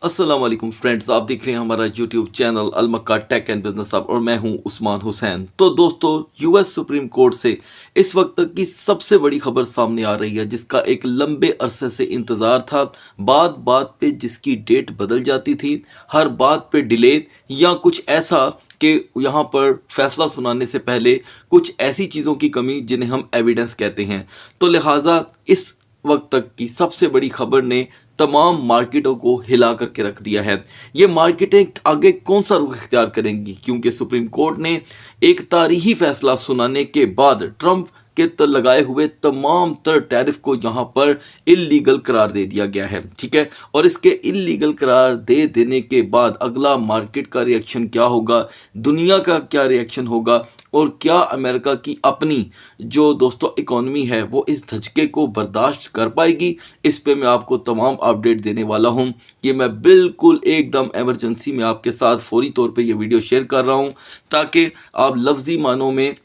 अस्सलाम वालेकुम फ्रेंड्स, आप देख रहे हैं हमारा यूट्यूब चैनल अलमक्का टेक एंड बिजनेस हब और मैं हूं उस्मान हुसैन। तो दोस्तों, यूएस सुप्रीम कोर्ट से इस वक्त तक की सबसे बड़ी खबर सामने आ रही है, जिसका एक लंबे अरसे से इंतज़ार था। बात बात पे जिसकी डेट बदल जाती थी, हर बात पे डिले या कुछ ऐसा कि यहाँ पर फैसला सुनाने से पहले कुछ ऐसी चीज़ों की कमी जिन्हें हम एविडेंस कहते हैं। तो लिहाजा इस वक्त तक की सबसे बड़ी खबर ने तमाम मार्केटों को हिला करके रख दिया है। ये मार्केटें आगे कौन सा रुख इख्तियार करेंगी, क्योंकि सुप्रीम कोर्ट ने एक तारीखी फैसला सुनाने के बाद ट्रंप के लगाए हुए तमाम तर टैरिफ को यहाँ पर इल्लीगल करार दे दिया गया है। ठीक है, और इसके इल्लीगल करार दे देने के बाद अगला मार्केट का रिएक्शन क्या होगा, दुनिया का क्या रिएक्शन होगा और क्या अमेरिका की अपनी जो दोस्तों इकोनॉमी है वो इस धचके को बर्दाश्त कर पाएगी, इस पे मैं आपको तमाम अपडेट देने वाला हूँ। ये मैं बिल्कुल एकदम इमरजेंसी में आपके साथ फौरी तौर पे ये वीडियो शेयर कर रहा हूँ, ताकि आप लफ्ज़ी मानों में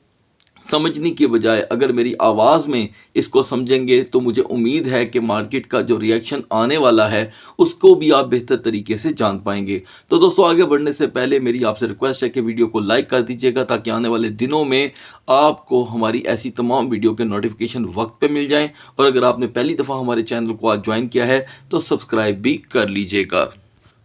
समझने के बजाय अगर मेरी आवाज़ में इसको समझेंगे तो मुझे उम्मीद है कि मार्केट का जो रिएक्शन आने वाला है उसको भी आप बेहतर तरीके से जान पाएंगे। तो दोस्तों, आगे बढ़ने से पहले मेरी आपसे रिक्वेस्ट है कि वीडियो को लाइक कर दीजिएगा, ताकि आने वाले दिनों में आपको हमारी ऐसी तमाम वीडियो के नोटिफिकेशन वक्त पे मिल जाएं। और अगर आपने पहली दफ़ा हमारे चैनल को आज ज्वाइन किया है तो सब्सक्राइब भी कर लीजिएगा।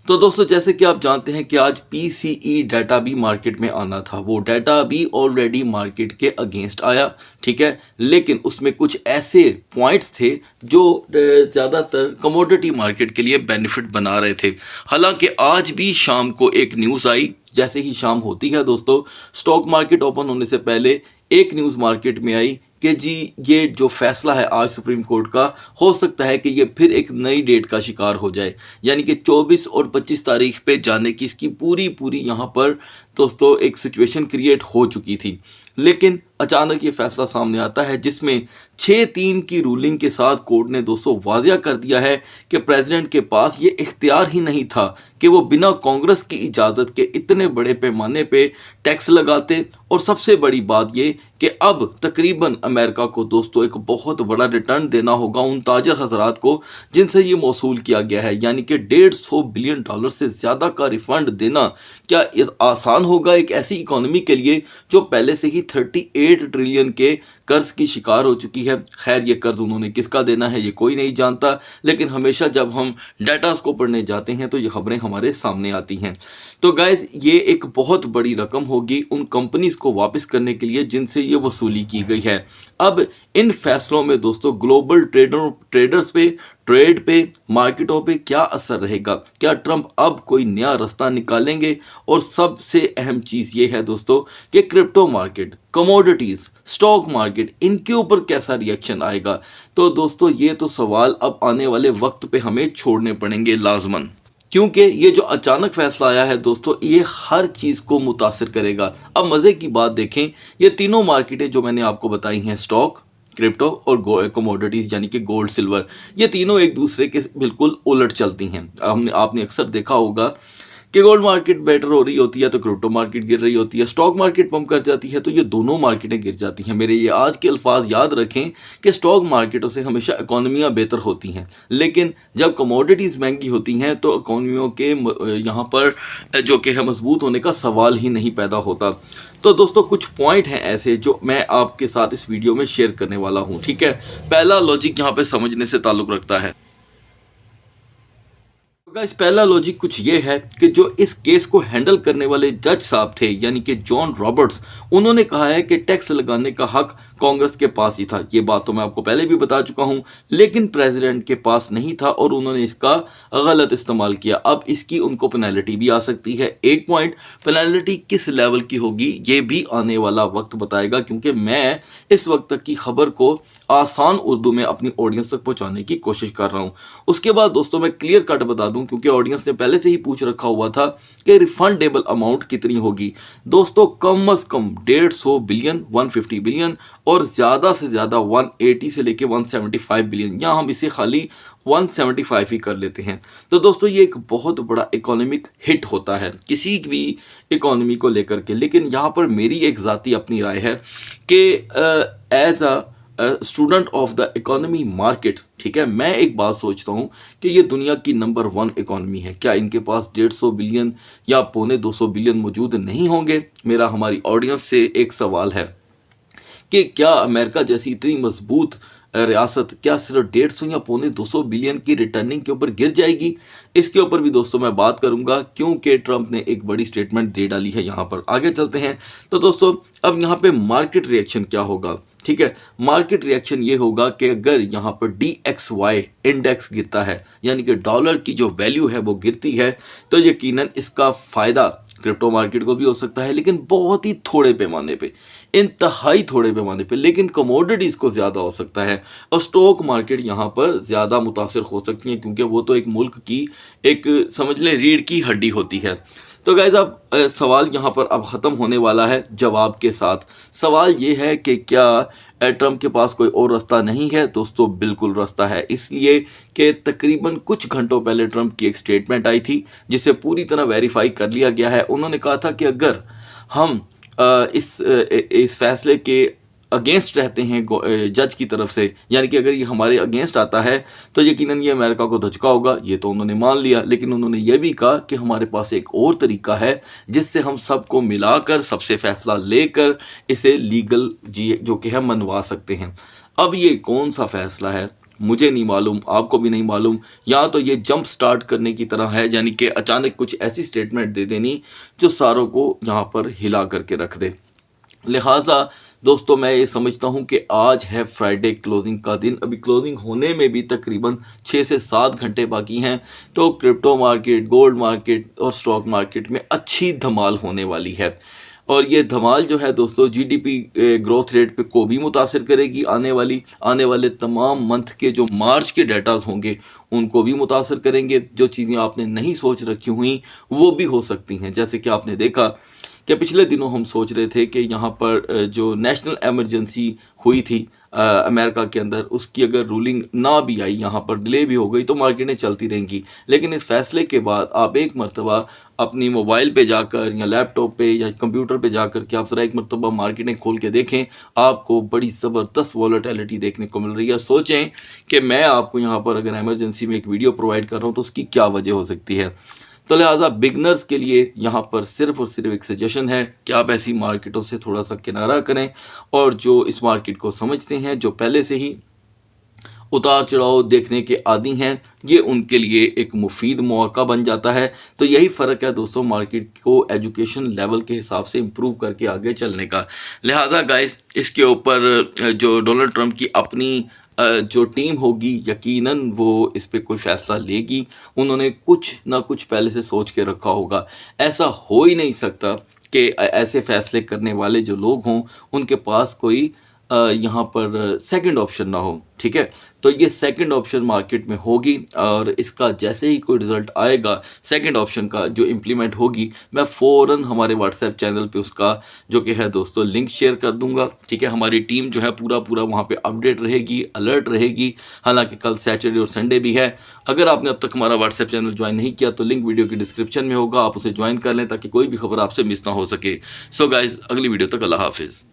तो दोस्तों, जैसे कि आप जानते हैं कि आज पीसीई डाटा भी मार्केट में आना था। वो डाटा भी ऑलरेडी मार्केट के अगेंस्ट आया, ठीक है, लेकिन उसमें कुछ ऐसे पॉइंट्स थे जो ज़्यादातर कमोडिटी मार्केट के लिए बेनिफिट बना रहे थे। हालांकि आज भी शाम को एक न्यूज़ आई, जैसे ही शाम होती है दोस्तों, स्टॉक मार्केट ओपन होने से पहले एक न्यूज़ मार्केट में आई कि जी ये जो फैसला है आज सुप्रीम कोर्ट का, हो सकता है कि ये फिर एक नई डेट का शिकार हो जाए, यानी कि 24 और 25 तारीख पे जाने की इसकी पूरी यहाँ पर दोस्तों एक सिचुएशन क्रिएट हो चुकी थी। लेकिन अचानक ये फैसला सामने आता है जिसमें 6-3 की रूलिंग के साथ कोर्ट ने दोस्तों वाजिया कर दिया है कि प्रेसिडेंट के पास ये इख्तियार ही नहीं था कि वो बिना कांग्रेस की इजाज़त के इतने बड़े पैमाने पे टैक्स लगाते। और सबसे बड़ी बात ये कि अब तकरीबन अमेरिका को दोस्तों एक बहुत बड़ा रिटर्न देना होगा उन ताजर हजरात को जिनसे ये मौसूल किया गया है, यानी कि $150 बिलियन से ज़्यादा का रिफंड देना क्या आसान होगा एक ऐसी इकोनॉमी के लिए जो पहले से ही 38 ट्रिलियन के कर्ज की शिकार हो चुकी है। खैर, ये कर्ज उन्होंने किसका देना है ये कोई नहीं जानता, लेकिन हमेशा जब हम डाटास को पढ़ने जाते हैं तो ये खबरें हमारे सामने आती हैं। तो गाइज, ये एक बहुत बड़ी रकम होगी उन कंपनीज को वापस करने के लिए जिनसे ये वसूली की गई है। अब इन फैसलों में दोस्तों ग्लोबल ट्रेडर्स पे, ट्रेड पे, मार्केटों पे क्या असर रहेगा? क्या ट्रंप अब कोई नया रास्ता निकालेंगे? और सबसे अहम चीज़ ये है दोस्तों कि crypto market, commodities, stock market, इनके ऊपर कैसा रिएक्शन आएगा? तो दोस्तों, ये तो सवाल अब आने वाले वक्त पे हमें छोड़ने पड़ेंगे लाजमन, क्योंकि ये जो अचानक फैसला आया है दोस्तों, ये हर चीज़ को मुतासिर करेगा। अब मज़े की बात देखें, ये तीनों मार्केटें जो मैंने आपको बताई हैं, स्टॉक, क्रिप्टो और कमोडिटीज़ यानी कि गोल्ड, सिल्वर, ये तीनों एक दूसरे के बिल्कुल उलट चलती हैं। आपने अक्सर देखा होगा कि गोल्ड मार्केट बेटर हो रही होती है तो क्रिप्टो मार्केट गिर रही होती है, स्टॉक मार्केट पंप कर जाती है तो ये दोनों मार्केटें गिर जाती हैं। मेरे ये आज के अल्फाज याद रखें कि स्टॉक मार्केटों से हमेशा इकोनॉमियाँ बेहतर होती हैं, लेकिन जब कमोडिटीज़ महंगी होती हैं तो इकोनॉमियों के यहाँ पर जो कि है मजबूत होने का सवाल ही नहीं पैदा होता। तो दोस्तों, कुछ पॉइंट हैं ऐसे जो मैं आपके साथ इस वीडियो में शेयर करने वाला हूँ। ठीक है, पहला लॉजिक यहाँ पे समझने से ताल्लुक़ रखता है। गाइस, पहला लॉजिक कुछ ये है कि जो इस केस को हैंडल करने वाले जज साहब थे, यानी कि जॉन रॉबर्ट्स, उन्होंने कहा है कि टैक्स लगाने का हक कांग्रेस के पास ही था। ये बात तो मैं आपको पहले भी बता चुका हूं, लेकिन प्रेसिडेंट के पास नहीं था और उन्होंने इसका गलत इस्तेमाल किया। अब इसकी उनको पेनल्टी भी आ सकती है। एक पॉइंट, पेनल्टी किस लेवल की होगी ये भी आने वाला वक्त बताएगा, क्योंकि मैं इस वक्त तक की खबर को आसान उर्दू में अपनी ऑडियंस तक पहुंचाने की कोशिश कर रहा हूं। उसके बाद दोस्तों, मैं क्लियर कट बता दूं, क्योंकि ऑडियंस ने पहले से ही पूछ रखा हुआ था कि रिफंडेबल अमाउंट कितनी होगी। दोस्तों, कम से कम 150 बिलियन, 150 बिलियन और ज़्यादा से ज़्यादा 180 से लेके 175 बिलियन, या हम इसे खाली 175 ही कर लेते हैं। तो दोस्तों, ये एक बहुत बड़ा इकोनॉमिक हिट होता है किसी भी इकोनॉमी को लेकर के। लेकिन यहाँ पर मेरी एक ज़ाती अपनी राय है कि as a student of the economy market, ठीक है, मैं एक बात सोचता हूँ कि ये दुनिया की नंबर 1 इकोनॉमी है। क्या इनके पास 150 बिलियन या पौने 200 बिलियन मौजूद नहीं होंगे? मेरा हमारी ऑडियंस से एक सवाल है कि क्या अमेरिका जैसी इतनी मजबूत रियासत क्या सिर्फ 150 या पौने 200 बिलियन की रिटर्निंग के ऊपर गिर जाएगी? इसके ऊपर भी दोस्तों मैं बात करूंगा, क्योंकि ट्रंप ने एक बड़ी स्टेटमेंट दे डाली है। यहाँ पर आगे चलते हैं। तो दोस्तों अब यहाँ पे मार्केट रिएक्शन क्या होगा? ठीक है, मार्केट रिएक्शन ये होगा कि अगर यहाँ पर DXY इंडेक्स गिरता है, यानी कि डॉलर की जो वैल्यू है वो गिरती है, तो यकीनन इसका फायदा क्रिप्टो मार्केट को भी हो सकता है, लेकिन बहुत ही थोड़े पैमाने पे, इंतहाई थोड़े पैमाने पे, लेकिन कमोडिटीज़ को ज़्यादा हो सकता है और स्टॉक मार्केट यहाँ पर ज़्यादा मुतासर हो सकती है, क्योंकि वो तो एक मुल्क की एक समझ लें रीढ़ की हड्डी होती है। तो गाइज अब सवाल यहाँ पर अब ख़त्म होने वाला है जवाब के साथ। सवाल ये है कि क्या ट्रंप के पास कोई और रास्ता नहीं है? दोस्तों बिल्कुल रास्ता है, इसलिए कि तकरीबन कुछ घंटों पहले ट्रंप की एक स्टेटमेंट आई थी जिसे पूरी तरह वेरीफाई कर लिया गया है। उन्होंने कहा था कि अगर हम इस फैसले के अगेंस्ट रहते हैं जज की तरफ से, यानी कि अगर ये हमारे अगेंस्ट आता है तो यकीनन ये अमेरिका को धचका होगा। ये तो उन्होंने मान लिया, लेकिन उन्होंने ये भी कहा कि हमारे पास एक और तरीका है जिससे हम सबको मिलाकर सबसे फैसला लेकर इसे लीगल जो कि है मनवा सकते हैं। अब ये कौन सा फैसला है मुझे नहीं मालूम, आपको भी नहीं मालूम। या तो ये जंप स्टार्ट करने की तरह है, यानी कि अचानक कुछ ऐसी स्टेटमेंट दे देनी जो सारों को यहाँ पर हिला करके रख दे। लिहाजा दोस्तों मैं ये समझता हूँ कि आज है फ्राइडे क्लोजिंग का दिन, अभी क्लोजिंग होने में भी तकरीबन 6 से 7 घंटे बाकी हैं। तो क्रिप्टो मार्केट, गोल्ड मार्केट और स्टॉक मार्केट में अच्छी धमाल होने वाली है, और ये धमाल जो है दोस्तों GDP ग्रोथ रेट पे को भी मुतासर करेगी। आने वाले तमाम मंथ के जो मार्च के डाटाज होंगे उनको भी मुतासर करेंगे। जो चीज़ें आपने नहीं सोच रखी हुई वो भी हो सकती हैं, जैसे कि आपने देखा कि पिछले दिनों हम सोच रहे थे कि यहाँ पर जो नेशनल एमरजेंसी हुई थी अमेरिका के अंदर, उसकी अगर रूलिंग ना भी आई, यहाँ पर डिले भी हो गई, तो मार्केटें चलती रहेंगी। लेकिन इस फैसले के बाद आप एक मरतबा अपनी मोबाइल पे जाकर या लैपटॉप पे या कंप्यूटर पे जाकर के आप ज़रा एक मरतबा मार्केटें खोल के देखें, आपको बड़ी ज़बरदस्त वॉलेटिलिटी देखने को मिल रही है। सोचें कि मैं आपको यहाँ पर अगर एमरजेंसी में एक वीडियो प्रोवाइड कर रहा हूँ तो उसकी क्या वजह हो सकती है। तो लिहाजा बिगनर्स के लिए यहाँ पर सिर्फ और सिर्फ एक सजेशन है कि आप ऐसी मार्केटों से थोड़ा सा किनारा करें, और जो इस मार्केट को समझते हैं, जो पहले से ही उतार चढ़ाव देखने के आदी हैं, ये उनके लिए एक मुफीद मौका बन जाता है। तो यही फ़र्क है दोस्तों मार्केट को एजुकेशन लेवल के हिसाब से इम्प्रूव करके आगे चलने का। लिहाजा गाइस इसके ऊपर जो डोनाल्ड ट्रंप की अपनी जो टीम होगी यकीनन वो इस पर कोई फ़ैसला लेगी। उन्होंने कुछ ना कुछ पहले से सोच के रखा होगा। ऐसा हो ही नहीं सकता कि ऐसे फ़ैसले करने वाले जो लोग हों उनके पास कोई यहाँ पर सेकंड ऑप्शन ना हो, ठीक है। तो ये सेकंड ऑप्शन मार्केट में होगी, और इसका जैसे ही कोई रिज़ल्ट आएगा सेकंड ऑप्शन का जो इम्प्लीमेंट होगी, मैं फ़ौरन हमारे व्हाट्सएप चैनल पे उसका जो कि है दोस्तों लिंक शेयर कर दूंगा, ठीक है। हमारी टीम जो है पूरा वहाँ पे अपडेट रहेगी, अलर्ट रहेगी। हालांकि कल सैटरडे और संडे भी है। अगर आपने अब तक हमारा व्हाट्सएप चैनल ज्वाइन नहीं किया तो लिंक वीडियो की डिस्क्रिप्शन में होगा, आप उसे ज्वाइन कर लें ताकि कोई भी खबर आपसे मिस ना हो सके। सो गाइज़ अगली वीडियो तक अल्लाह हाफिज़।